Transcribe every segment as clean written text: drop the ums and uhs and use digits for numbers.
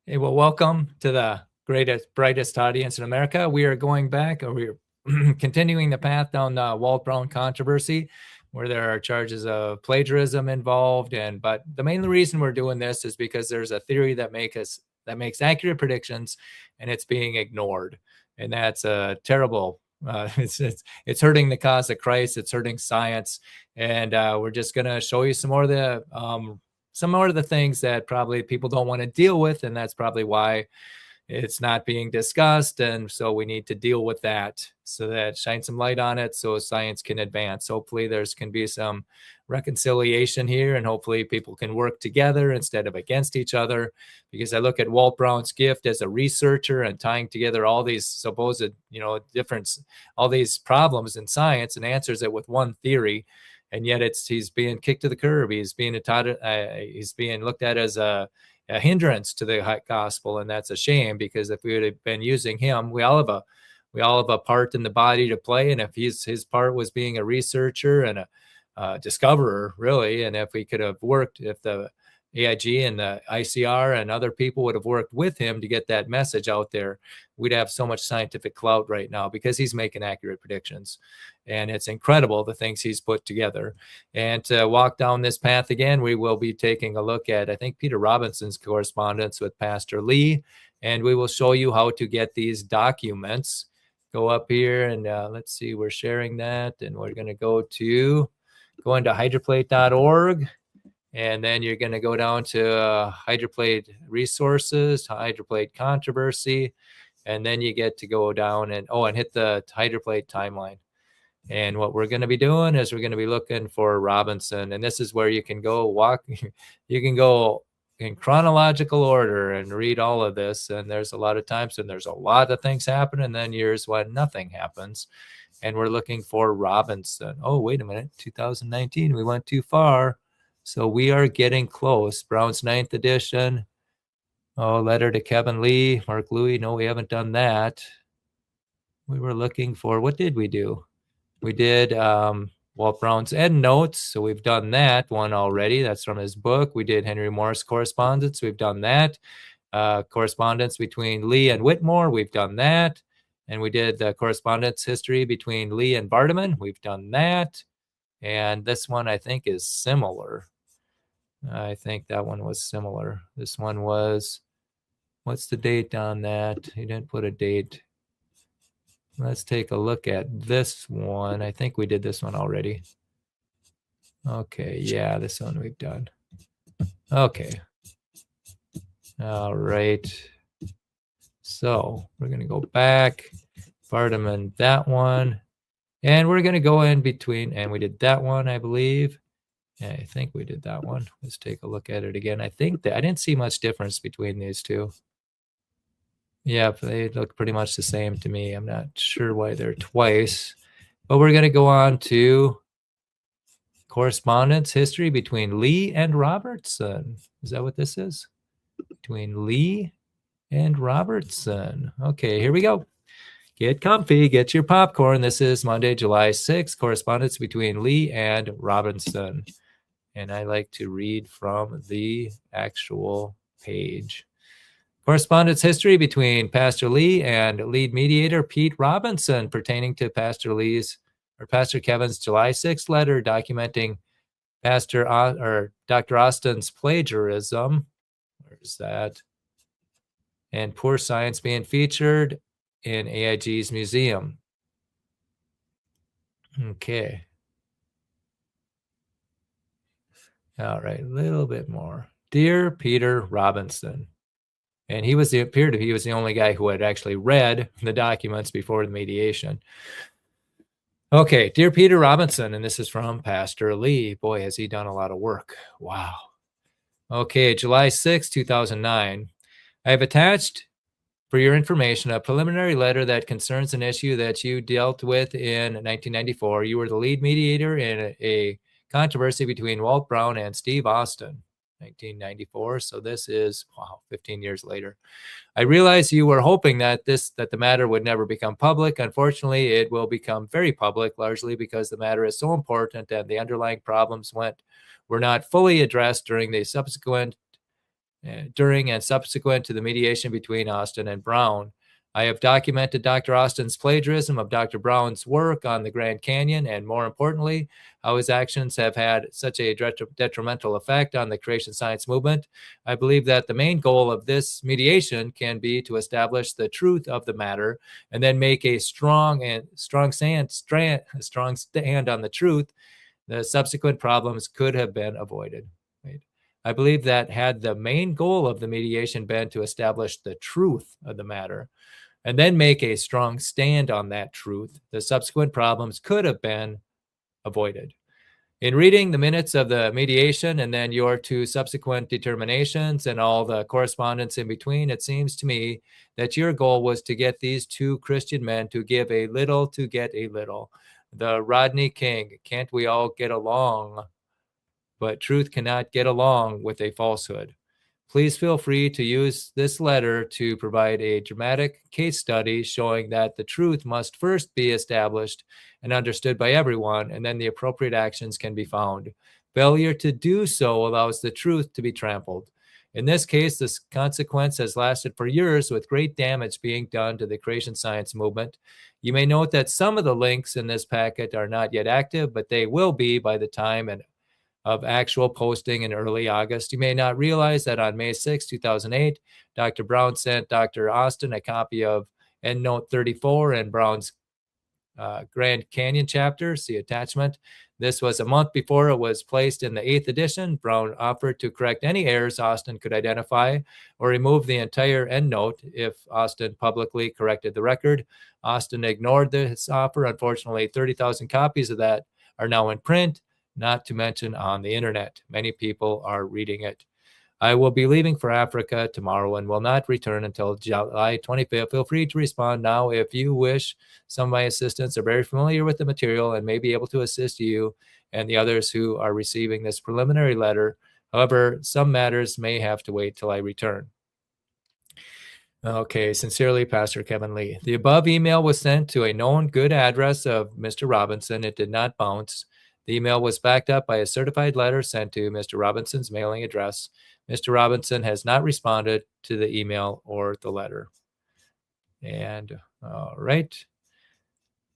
Hey, well, welcome to the greatest, brightest audience in America. We are going back, or we're continuing the path down the Walt Brown controversy, where there are charges of plagiarism involved. But the main reason we're doing this is because there's a theory that makes accurate predictions, and it's being ignored, and that's a terrible. It's hurting the cause of Christ. It's hurting science, and we're just gonna show you some more of the things that probably people don't want to deal with, and that's probably why it's not being discussed. And so we need to deal with that, so that shine some light on it so science can advance. Hopefully there's can be some reconciliation here, and hopefully people can work together instead of against each other, because I look at Walt Brown's gift as a researcher and tying together all these supposed different all these problems in science and answers it with one theory. And yet he's being kicked to the curb. He's being looked at as a hindrance to the gospel, and that's a shame, because if we would have been using him, we all have a part in the body to play, and if his part was being a researcher and a discoverer, really, and if we could have worked, if the AIG and the ICR and other people would have worked with him to get that message out there, we'd have so much scientific clout right now, because he's making accurate predictions. And it's incredible the things he's put together. And to walk down this path again, we will be taking a look at, I think, Peter Robinson's correspondence with Pastor Lee, and we will show you how to get these documents. Go up here and let's see, we're sharing that, and we're going to go into hydroplate.org. And then you're going to go down to hydroplate resources, hydroplate controversy, and then you get to go down and hit the hydroplate timeline. And what we're going to be doing is we're going to be looking for Robinson, and this is where you can go you can go in chronological order and read all of this. And there's a lot of times, and there's a lot of things happen, and then years when nothing happens. And we're looking for Robinson. Oh, wait a minute, 2019, we went too far. So we are getting close. Brown's 9th edition. Oh, letter to Kevin Lee, Mark Louis. No, we haven't done that. We were looking for, what did we do? We did Walt Brown's endnotes. So we've done that one already. That's from his book. We did Henry Morris correspondence. We've done that. Correspondence between Lee and Whitmore. We've done that. And we did the correspondence history between Lee and Bardaman. We've done that. And this one, I think, is similar. I think that one was similar. This one was, what's the date on that? He didn't put a date. Let's take a look at this one. I think we did this one already. Okay, yeah, this one we've done. Okay. All right. So we're going to go back, Bardaman, that one. And we're going to go in between, and we did that one, I believe. Yeah, I think we did that one. Let's take a look at it again. I think that I didn't see much difference between these two. Yeah, they look pretty much the same to me. I'm not sure why they're twice, but we're going to go on to correspondence history between Lee and Robertson. Is that what this is? Between Lee and Robertson. Okay, here we go. Get comfy, get your popcorn. This is Monday, July 6th, correspondence between Lee and Robinson. And I like to read from the actual page. Correspondence history between Pastor Lee and lead mediator Pete Robinson pertaining to Pastor Kevin's July 6th letter documenting Dr. Austin's plagiarism. Where's that? And poor science being featured in AIG's museum. Okay. All right, a little bit more. Dear Peter Robinson. And he was the only guy who had actually read the documents before the mediation. Okay, dear Peter Robinson, and this is from Pastor Lee. Boy, has he done a lot of work. Wow. Okay, July 6, 2009. I have attached for your information a preliminary letter that concerns an issue that you dealt with in 1994. You were the lead mediator in a controversy between Walt Brown and Steve Austin. 1994. So this is 15 years later. I realize you were hoping that the matter would never become public. Unfortunately, it will become very public, largely because the matter is so important and the underlying problems were not fully addressed during the subsequent during and subsequent to the mediation between Austin and Brown. I have documented Dr. Austin's plagiarism of Dr. Brown's work on the Grand Canyon, and more importantly, how his actions have had such a detrimental effect on the creation science movement. I believe that the main goal of this mediation can be to establish the truth of the matter and then make a strong stand on the truth. The subsequent problems could have been avoided. Right? I believe that had the main goal of the mediation been to establish the truth of the matter and then make a strong stand on that truth, the subsequent problems could have been avoided. In reading the minutes of the mediation and then your two subsequent determinations and all the correspondence in between, it seems to me that your goal was to get these two Christian men to give a little to get a little. The Rodney King, can't we all get along? But truth cannot get along with a falsehood. Please feel free to use this letter to provide a dramatic case study showing that the truth must first be established and understood by everyone, and then the appropriate actions can be found. Failure to do so allows the truth to be trampled. In this case, this consequence has lasted for years with great damage being done to the creation science movement. You may note that some of the links in this packet are not yet active, but they will be by the time of actual posting in early August. You may not realize that on May 6, 2008, Dr. Brown sent Dr. Austin a copy of EndNote 34 and Brown's Grand Canyon chapter, see attachment. This was a month before it was placed in the 8th edition. Brown offered to correct any errors Austin could identify or remove the entire EndNote if Austin publicly corrected the record. Austin ignored this offer. Unfortunately, 30,000 copies of that are now in print, not to mention on the internet. Many people are reading it. I will be leaving for Africa tomorrow and will not return until July 25th. Feel free to respond now if you wish. Some of my assistants are very familiar with the material and may be able to assist you and the others who are receiving this preliminary letter. However, some matters may have to wait till I return. Okay, sincerely, Pastor Kevin Lee. The above email was sent to a known good address of Mr. Robinson. It did not bounce. The email was backed up by a certified letter sent to Mr. Robinson's mailing address. Mr. Robinson has not responded to the email or the letter. And all right.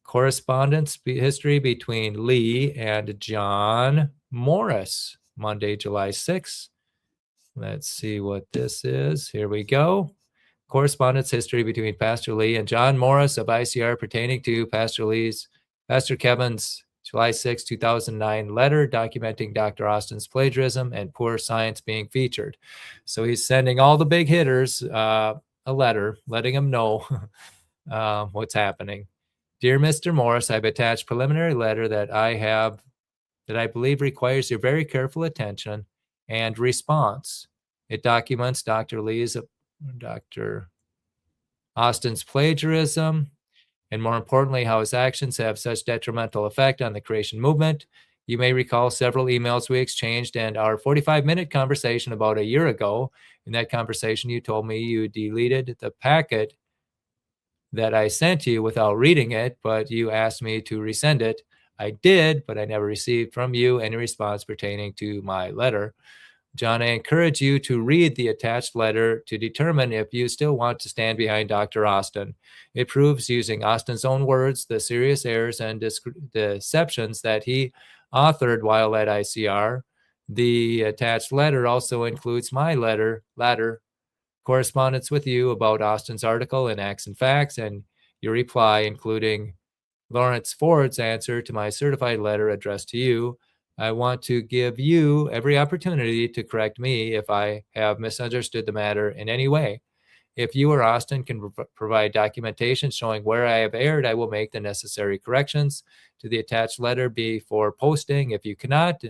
Correspondence history between Lee and John Morris, Monday, July 6th. Let's see what this is. Here we go. Correspondence history between Pastor Lee and John Morris of ICR pertaining to Pastor Kevin's July 6, 2009 letter documenting Dr. Austin's plagiarism and poor science being featured. So he's sending all the big hitters a letter letting them know what's happening. Dear Mr. Morris, I've attached preliminary letter that I believe requires your very careful attention and response. It documents Dr. Austin's plagiarism, and more importantly, how his actions have such detrimental effect on the creation movement. You may recall several emails we exchanged and our 45-minute conversation about a year ago. In that conversation, you told me you deleted the packet that I sent you without reading it, but you asked me to resend it. I did, but I never received from you any response pertaining to my letter. John, I encourage you to read the attached letter to determine if you still want to stand behind Dr. Austin. It proves, using Austin's own words, the serious errors and deceptions that he authored while at ICR. The attached letter also includes my letter correspondence with you about Austin's article in Acts and Facts, and your reply, including Lawrence Ford's answer to my certified letter addressed to you. I want to give you every opportunity to correct me if I have misunderstood the matter in any way. If you or Austin can provide documentation showing where I have erred, I will make the necessary corrections to the attached letter before posting. If you cannot,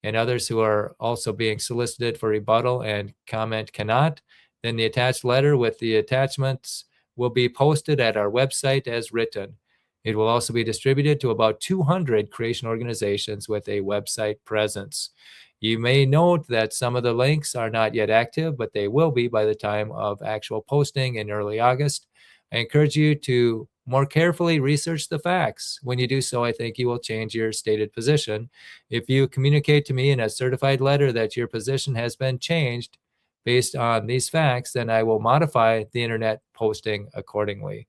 and others who are also being solicited for rebuttal and comment cannot, then the attached letter with the attachments will be posted at our website as written. It will also be distributed to about 200 creation organizations with a website presence. You may note that some of the links are not yet active, but they will be by the time of actual posting in early August. I encourage you to more carefully research the facts. When you do so, I think you will change your stated position. If you communicate to me in a certified letter that your position has been changed, based on these facts, then I will modify the internet posting accordingly.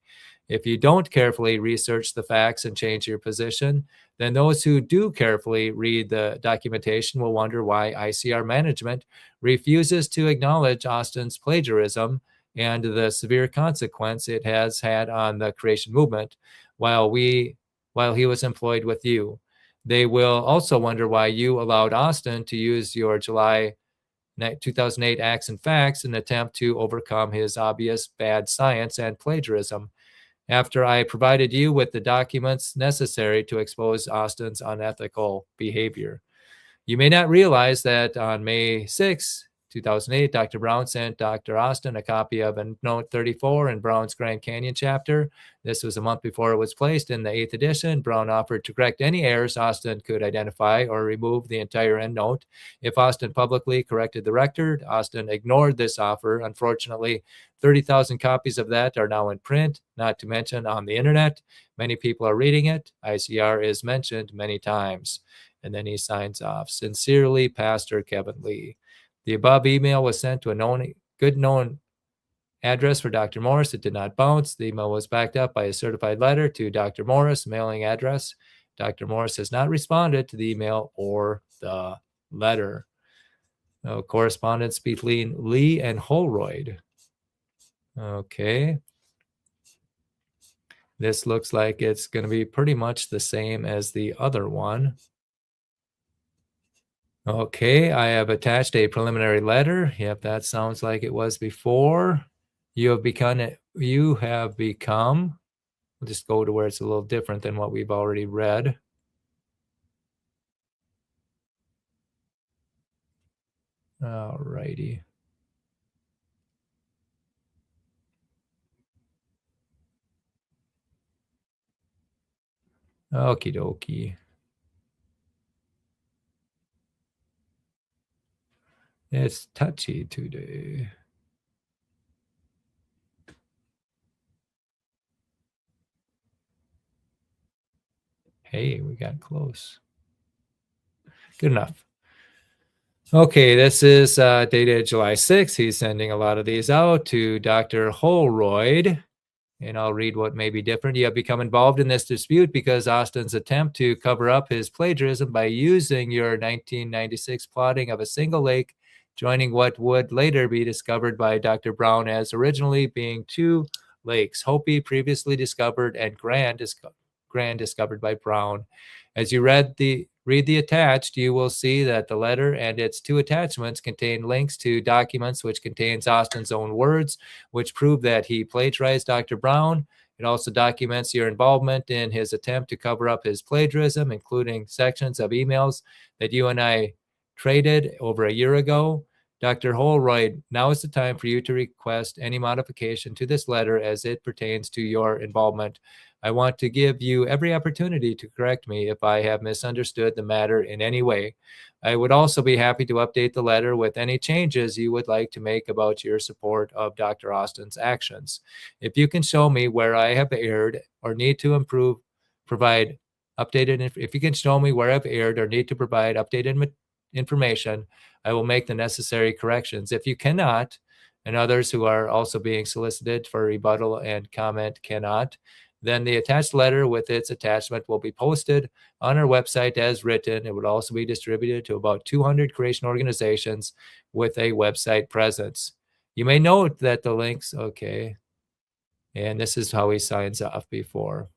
If you don't carefully research the facts and change your position, then those who do carefully read the documentation will wonder why ICR management refuses to acknowledge Austin's plagiarism and the severe consequence it has had on the creation movement while he was employed with you. They will also wonder why you allowed Austin to use your July 2008 Acts and Facts in an attempt to overcome his obvious bad science and plagiarism. After I provided you with the documents necessary to expose Austin's unethical behavior. You may not realize that on May 6, 2008, Dr. Brown sent Dr. Austin a copy of a Note 34 in Brown's Grand Canyon chapter. This was a month before it was placed in the 8th edition. Brown offered to correct any errors Austin could identify or remove the entire endnote. If Austin publicly corrected the record, Austin ignored this offer. Unfortunately, 30,000 copies of that are now in print, not to mention on the internet. Many people are reading it. ICR is mentioned many times. And then he signs off. Sincerely, Pastor Kevin Lee. The above email was sent to a good known address for Dr. Morris. It did not bounce. The email was backed up by a certified letter to Dr. Morris, mailing address. Dr. Morris has not responded to the email or the letter. Correspondence between Lee and Holroyd. Okay. This looks like it's going to be pretty much the same as the other one. Okay, I have attached a preliminary letter. Yep, that sounds like it was before. You have become, we'll just go to where it's a little different than what we've already read. All righty. Okie dokie. It's touchy today. Hey, we got close. Good enough. Okay, this is dated July 6th. He's sending a lot of these out to Dr. Holroyd. And I'll read what may be different. You have become involved in this dispute because Austin's attempt to cover up his plagiarism by using your 1996 plotting of a single lake joining what would later be discovered by Dr. Brown as originally being two lakes, Hopi previously discovered and Grand discovered by Brown. As you read the attached, you will see that the letter and its two attachments contain links to documents which contains Austin's own words, which prove that he plagiarized Dr. Brown. It also documents your involvement in his attempt to cover up his plagiarism, including sections of emails that you and I traded over a year ago. Dr. Holroyd, now is the time for you to request any modification to this letter as it pertains to your involvement. I want to give you every opportunity to correct me if I have misunderstood the matter in any way. I would also be happy to update the letter with any changes you would like to make about your support of Dr. Austin's actions. If you can show me where I have erred or need to improve, provide updated, if you can show me where I've erred or need to provide updated information, I will make the necessary corrections. If you cannot, and others who are also being solicited for rebuttal and comment cannot, then the attached letter with its attachment will be posted on our website as written. It would also be distributed to about 200 creation organizations with a website presence. You may note that the links, okay, and this is how he signs off before.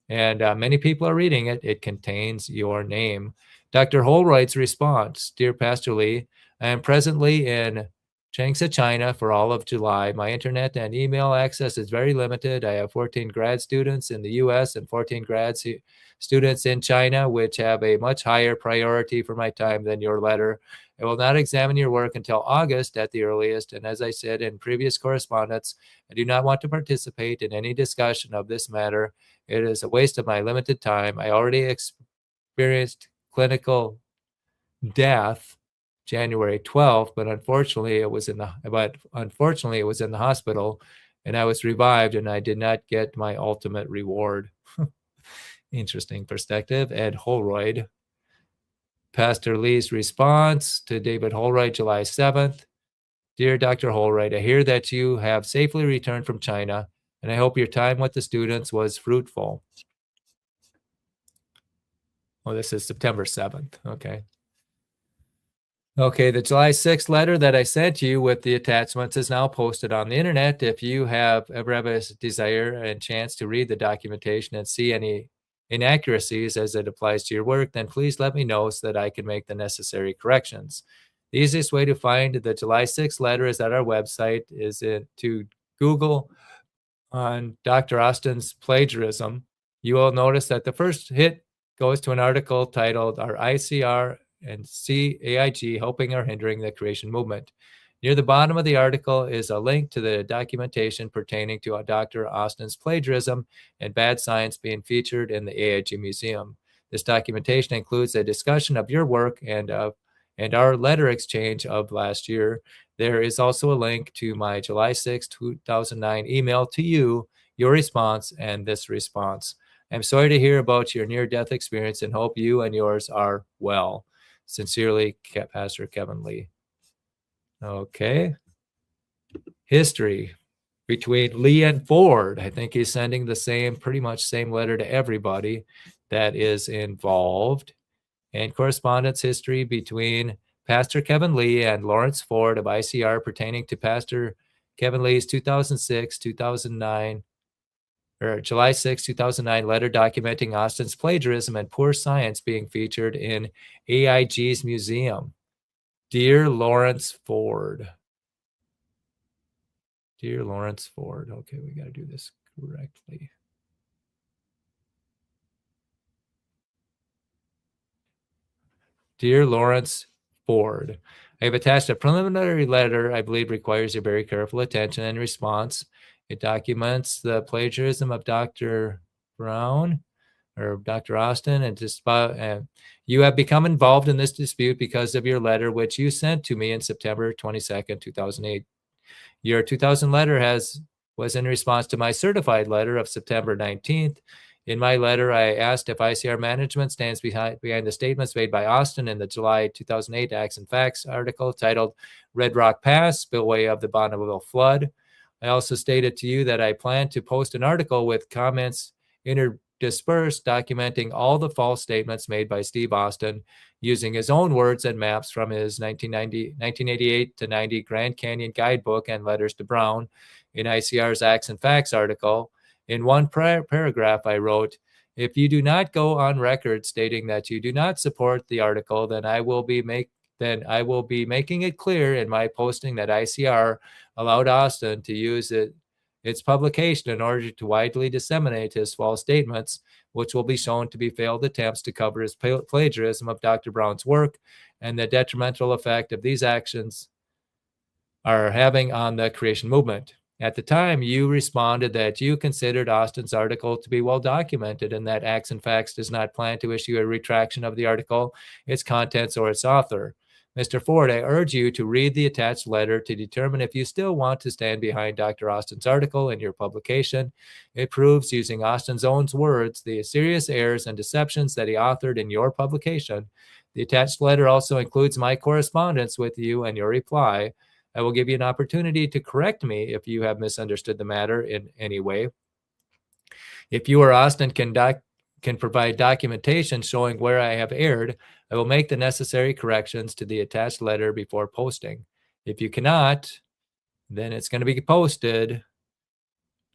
And many people are reading it. It contains your name. Dr. Holroyd's response, Dear Pastor Lee, I am presently in Changsha, China for all of July. My internet and email access is very limited. I have 14 grad students in the US and 14 students in China, which have a much higher priority for my time than your letter. I will not examine your work until August at the earliest. And as I said in previous correspondence, I do not want to participate in any discussion of this matter. It is a waste of my limited time. I already experienced clinical death January 12th, but unfortunately it was in the hospital, and I was revived, and I did not get my ultimate reward. Interesting perspective. Ed Holroyd. Pastor Lee's response to David Holroyd, July 7th. Dear Dr. Holright, I hear that you have safely returned from China, and I hope your time with the students was fruitful. Oh, this is September 7th. Okay. Okay, the July 6th letter that I sent you with the attachments is now posted on the internet. If you ever have a desire and chance to read the documentation and see any inaccuracies as it applies to your work, then please let me know so that I can make the necessary corrections. The easiest way to find the July 6th letter is at our website, to Google on Dr. Austin's plagiarism. You will notice that the first hit goes to an article titled "Are ICR and CAIG Helping or Hindering the Creation Movement?" Near the bottom of the article is a link to the documentation pertaining to Dr. Austin's plagiarism and bad science being featured in the AIG Museum. This documentation includes a discussion of your work and our letter exchange of last year. There is also a link to my July 6, 2009 email to you, your response, and this response. I'm sorry to hear about your near-death experience and hope you and yours are well. Sincerely, Pastor Kevin Lee. Okay. History between Lee and Ford. I think he's sending the pretty much same letter to everybody that is involved. And correspondence history between Pastor Kevin Lee and Lawrence Ford of ICR pertaining to Pastor Kevin Lee's 2009, or July 6, 2009 letter documenting Austin's plagiarism and poor science being featured in AIG's museum. Dear Lawrence Ford. Dear Lawrence Ford. Okay, we got to do this correctly. Dear Lawrence Ford, I have attached a preliminary letter I believe requires your very careful attention and response. It documents the plagiarism of Dr. Brown or Dr. Austin, and you have become involved in this dispute because of your letter, which you sent to me in September 22nd, 2008. Your 2000 letter was in response to my certified letter of September 19th. In my letter, I asked if ICR management stands behind the statements made by Austin in the July 2008 Acts and Facts article titled Red Rock Pass, Spillway of the Bonneville Flood. I also stated to you that I plan to post an article with comments interspersed documenting all the false statements made by Steve Austin using his own words and maps from his 1988 to 90 Grand Canyon guidebook and letters to Brown. In ICR's Acts and Facts article, in one paragraph, I wrote, if you do not go on record stating that you do not support the article, then I will be making it clear in my posting that ICR allowed Austin to use its publication in order to widely disseminate his false statements, which will be shown to be failed attempts to cover his plagiarism of Dr. Brown's work and the detrimental effect of these actions are having on the creation movement. At the time, you responded that you considered Austin's article to be well documented and that Acts and Facts does not plan to issue a retraction of the article, its contents, or its author. Mr. Ford, I urge you to read the attached letter to determine if you still want to stand behind Dr. Austin's article in your publication. It proves, using Austin's own words, the serious errors and deceptions that he authored in your publication. The attached letter also includes my correspondence with you and your reply. I will give you an opportunity to correct me if you have misunderstood the matter in any way. If you or Austin can provide documentation showing where I have erred, I will make the necessary corrections to the attached letter before posting. If you cannot, then it's going to be posted.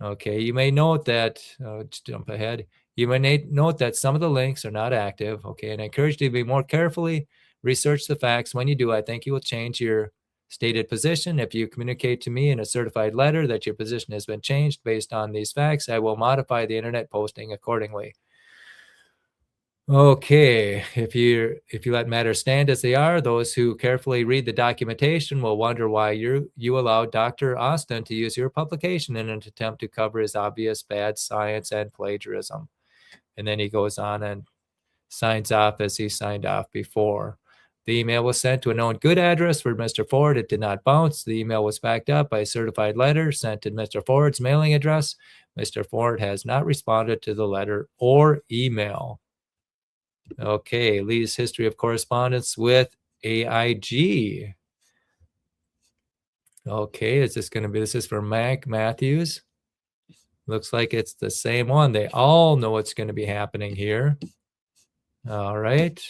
Okay, you may note that, just jump ahead. You may note that some of the links are not active. Okay, and I encourage you to be more carefully research the facts. When you do, I think you will change your stated position. If you communicate to me in a certified letter that your position has been changed based on these facts, I will modify the internet posting accordingly. Okay, if you let matters stand as they are, those who carefully read the documentation will wonder why you allowed Dr. Austin to use your publication in an attempt to cover his obvious bad science and plagiarism. And then he goes on and signs off as he signed off before. The email was sent to a known good address for Mr. Ford. It did not bounce. The email was backed up by a certified letter sent to Mr. Ford's mailing address. Mr. Ford has not responded to the letter or email. Okay, Lee's history of correspondence with AIG. Okay, is this going to be, this is for Mike Matthews. Looks like it's the same one. They all know what's going to be happening here. All right.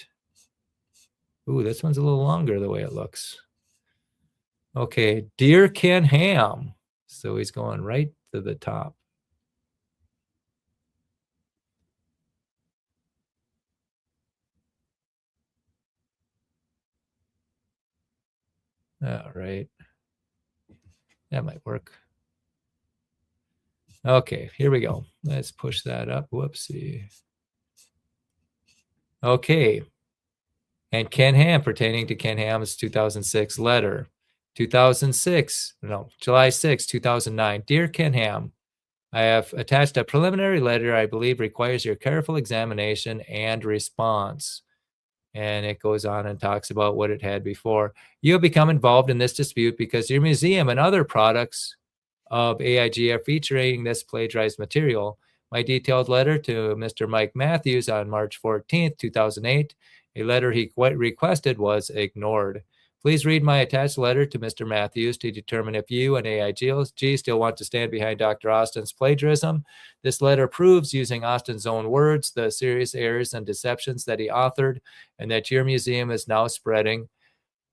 Ooh, this one's a little longer the way it looks. Okay, Dear Ken Ham. So he's going right to the top. All right. That might work. Okay, here we go. Let's push that up. Whoopsie. Okay. And Ken Ham, pertaining to Ken Ham's 2006 letter. 2006, no, July 6, 2009. Dear Ken Ham, I have attached a preliminary letter I believe requires your careful examination and response. And it goes on and talks about what it had before. You have become involved in this dispute because your museum and other products of AIG are featuring this plagiarized material. My detailed letter to Mr. Mike Matthews on March 14th, 2008, a letter he requested, was ignored. Please read my attached letter to Mr. Matthews to determine if you and AIG still want to stand behind Dr. Austin's plagiarism. This letter proves, using Austin's own words, the serious errors and deceptions that he authored and that your museum is now spreading.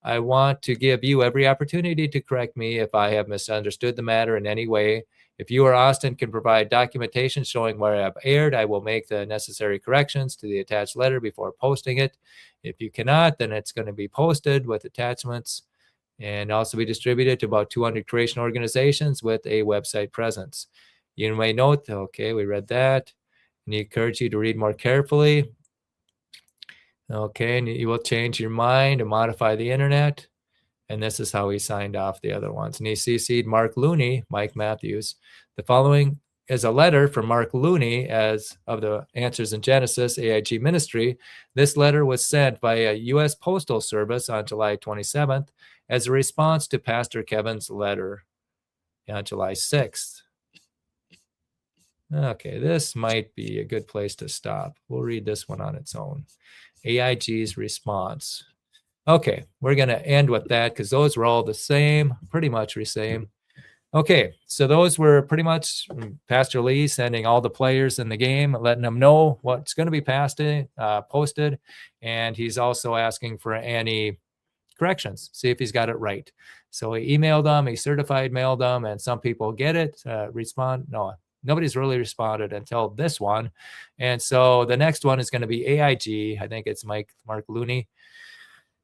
I want to give you every opportunity to correct me if I have misunderstood the matter in any way. If you or Austin can provide documentation showing where I have erred, I will make the necessary corrections to the attached letter before posting it. If you cannot, then it's going to be posted with attachments and also be distributed to about 200 creation organizations with a website presence. You may note, okay, we read that, and I encourage you to read more carefully. Okay, and you will change your mind and modify the internet. And this is how he signed off the other ones. And he CC'd Mark Looney, Mike Matthews. The following is a letter from Mark Looney as of the Answers in Genesis AIG Ministry. This letter was sent by a U.S. Postal Service on July 27th as a response to Pastor Kevin's letter on July 6th. Okay, this might be a good place to stop. We'll read this one on its own. AIG's response. Okay, we're going to end with that because those were all the same, pretty much the same. Okay, so those were pretty much Pastor Lee sending all the players in the game, letting them know what's going to be posted, and he's also asking for any corrections, see if he's got it right. So he emailed them, he certified mailed them, and some people get it, respond. No, nobody's really responded until this one. And so the next one is going to be AIG. I think it's Mark Looney.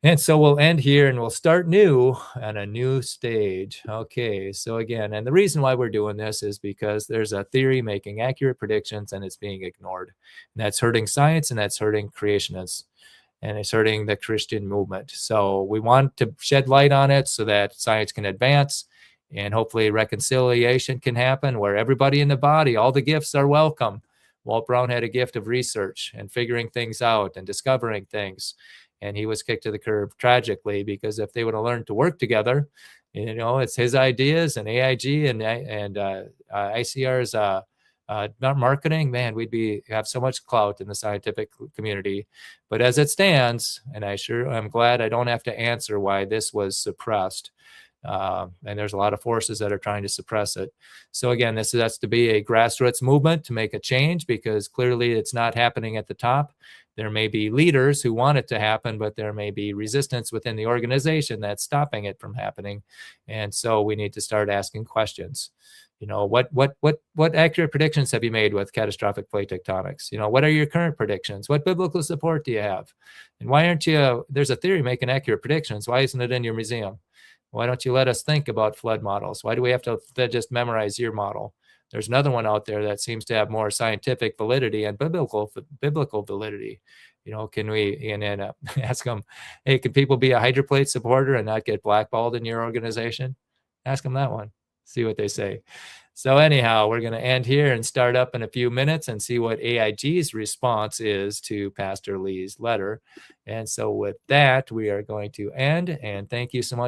And so we'll end here and we'll start new on a new stage. Okay, so again, and the reason why we're doing this is because there's a theory making accurate predictions and it's being ignored. And that's hurting science and that's hurting creationists and it's hurting the Christian movement. So we want to shed light on it so that science can advance and hopefully reconciliation can happen where everybody in the body, all the gifts are welcome. Walt Brown had a gift of research and figuring things out and discovering things. And he was kicked to the curb tragically because if they would have learned to work together, you know, it's his ideas and AIG and ICR's marketing, man, we'd have so much clout in the scientific community. But as it stands, and I'm glad I don't have to answer why this was suppressed. And there's a lot of forces that are trying to suppress it. So again, this has to be a grassroots movement to make a change because clearly it's not happening at the top. There may be leaders who want it to happen, but there may be resistance within the organization that's stopping it from happening. And so we need to start asking questions. You know, what accurate predictions have you made with catastrophic plate tectonics? You know, what are your current predictions? What biblical support do you have? And why aren't you, there's a theory making accurate predictions. Why isn't it in your museum? Why don't you let us think about flood models? Why do we have to just memorize your model? There's another one out there that seems to have more scientific validity and biblical validity. You know, can we ask them, hey, can people be a hydroplate supporter and not get blackballed in your organization? Ask them that one. See what they say. So anyhow, we're going to end here and start up in a few minutes and see what AIG's response is to Pastor Lee's letter. And so with that, we are going to end. And thank you so much.